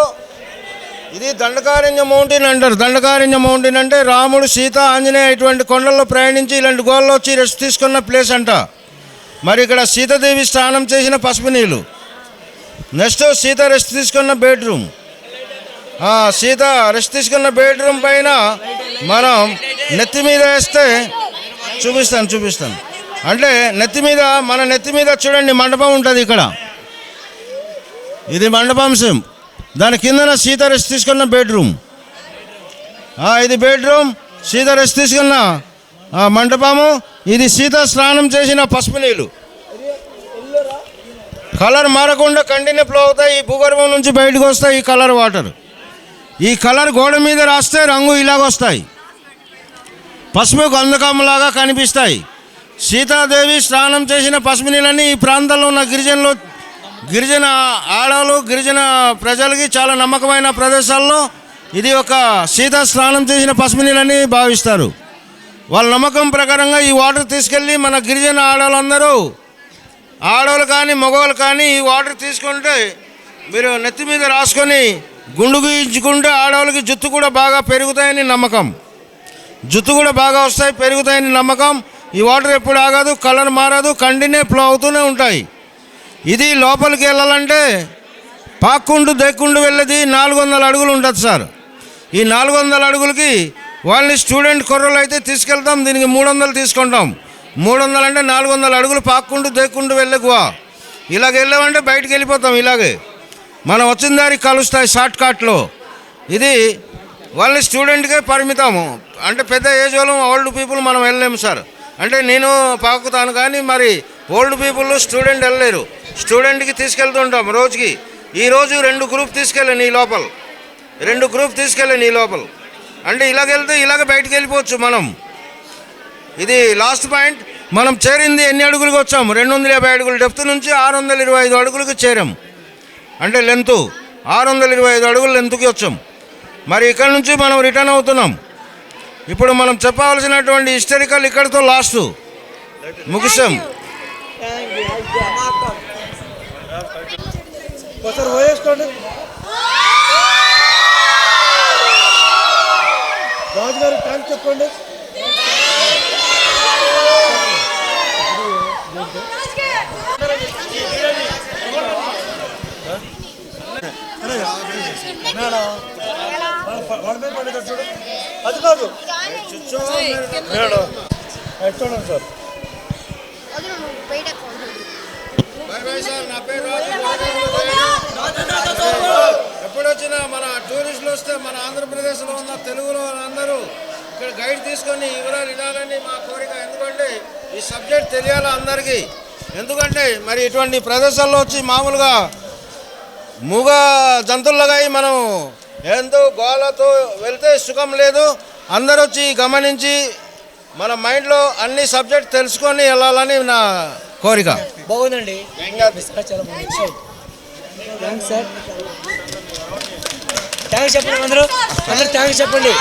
ఇది దండకారణ్య మౌంటైన్ అంటారు. దండకారణ్య మౌంటైన్ అంటే రాముడు, సీత, ఆంజనేయ ఇటువంటి కొండల్లో ప్రయాణించి ఇలాంటి గోల్లో వచ్చి రెస్ట్ తీసుకున్న ప్లేస్ అంట. మరి ఇక్కడ సీతాదేవి స్నానం చేసిన పసుపు నీళ్ళు. నెక్స్ట్ సీత రెస్ట్ తీసుకున్న బెడ్రూమ్. సీత రెస్ట్ తీసుకున్న బెడ్రూమ్ పైన మనం నెత్తి మీద వేస్తే చూపిస్తాను. అంటే నెత్తి మీద, మన నెత్తి మీద చూడండి మండపం ఉంటుంది ఇక్కడ, ఇది మండపం సింహం. దాని కిందన సీత రెస్ట్ తీసుకున్న బెడ్రూమ్. ఇది బెడ్రూమ్, సీత రెస్ట్ తీసుకున్న మండపము. ఇది సీత స్నానం చేసిన పసుపు నీళ్ళు. కలర్ మారకుండా కంటిన్యూ ఫ్లో అవుతాయి, ఈ భూగర్భం నుంచి బయటకు వస్తాయి ఈ కలర్ వాటర్. ఈ కలర్ గోడ మీద రాస్తే రంగు ఇలాగొస్తాయి, పసుపు గంధకంలాగా కనిపిస్తాయి. సీతాదేవి స్నానం చేసిన పసుపు నీళ్ళని ఈ ప్రాంతంలో ఉన్న గిరిజన ఆడవాళ్ళు, గిరిజన ప్రజలకి చాలా నమ్మకమైన ప్రదేశాల్లో ఇది ఒక సీత స్నానం చేసిన పసుపు నీళ్ళని భావిస్తారు. వాళ్ళ నమ్మకం ప్రకారంగా ఈ వాటర్ తీసుకెళ్ళి మన గిరిజన ఆడవాళ్ళు కానీ మగవాళ్ళు కానీ ఈ వాటర్ తీసుకుంటే మీరు నెత్తి మీద రాసుకొని గుండు గీయించుకుంటే ఆడవాళ్ళకి జుట్టు కూడా బాగా పెరుగుతాయని నమ్మకం, జుట్టు కూడా బాగా వస్తాయి, పెరుగుతాయని నమ్మకం. ఈ వాటర్ ఎప్పుడు ఆగదు, కలర్ మారదు, కంటిన్యూ ఫ్లో అవుతూనే ఉంటాయి. ఇది లోపలికి వెళ్ళాలంటే పాక్కుంటూ దెక్కుంటూ వెళ్ళేది 400 అడుగులు ఉంటుంది సార్. ఈ 400 అడుగులకి వాళ్ళని స్టూడెంట్ కుర్రలు అయితే తీసుకెళ్తాం, దీనికి 300 తీసుకుంటాం. 300 అంటే 400 అడుగులు పాక్కుంటూ దెక్కుంటూ వెళ్ళకువా. ఇలాగ వెళ్ళామంటే బయటికి వెళ్ళిపోతాం. ఇలాగే మనం వచ్చిన దారికి కలుస్తాయి షార్ట్ కట్లో. ఇది వాళ్ళని స్టూడెంట్కే పరిమితము. అంటే పెద్ద ఏజ్ వాళ్ళు ఓల్డ్ పీపుల్ మనం వెళ్ళలేము సార్. అంటే నేను పాకుతాను కానీ మరి ఓల్డ్ పీపుల్ స్టూడెంట్ వెళ్ళలేరు. స్టూడెంట్కి తీసుకెళ్తుంటాం రోజుకి. ఈరోజు 2 గ్రూప్ తీసుకెళ్ళాను ఈ లోపల, 2 గ్రూప్ తీసుకెళ్ళాను ఈ లోపల. అంటే ఇలాగెళ్తే ఇలాగ బయటికి వెళ్ళిపోవచ్చు మనం. ఇది లాస్ట్ పాయింట్. మనం చేరింది ఎన్ని అడుగులకు వచ్చాము? 250 అడుగులు డెప్త్ నుంచి 625 అడుగులకు చేరాం. అంటే లెంతు 625 అడుగులు లెంత్కి వచ్చాం. మరి ఇక్కడ నుంచి మనం రిటర్న్ అవుతున్నాం. ఇప్పుడు మనం చెప్పవలసినటువంటి హిస్టరికల్ ఇక్కడితో లాస్ట్ ముగిసాం.
ఒకసారి వేసుకోండి. రాజు గారు థ్యాంక్స్ చెప్పండి. అది కాదు మేడం, చూడండి సార్.
ఎప్పుడు వచ్చినా మన టూరిస్టులు వస్తే మన ఆంధ్రప్రదేశ్లో ఉన్న తెలుగులో అందరూ ఇక్కడ గైడ్ తీసుకొని వివరాలు వినాలని మా కోరిక. ఎందుకంటే ఈ సబ్జెక్ట్ తెలియాలి అందరికీ. ఎందుకంటే మరి ఇటువంటి ప్రదేశాల్లో వచ్చి మామూలుగా మూగ జంతువులుగా మనం ఎంతో గోలతో వెళ్తే సుఖం లేదు. అందరూ వచ్చి గమనించి మన మైండ్లో అన్ని సబ్జెక్ట్ తెలుసుకొని వెళ్ళాలని నా కోరిక.
బాగుందండి, చాలా బాగుంది. Thanks sir. థ్యాంక్స్ చెప్పండి అందరూ థ్యాంక్స్ చెప్పండి.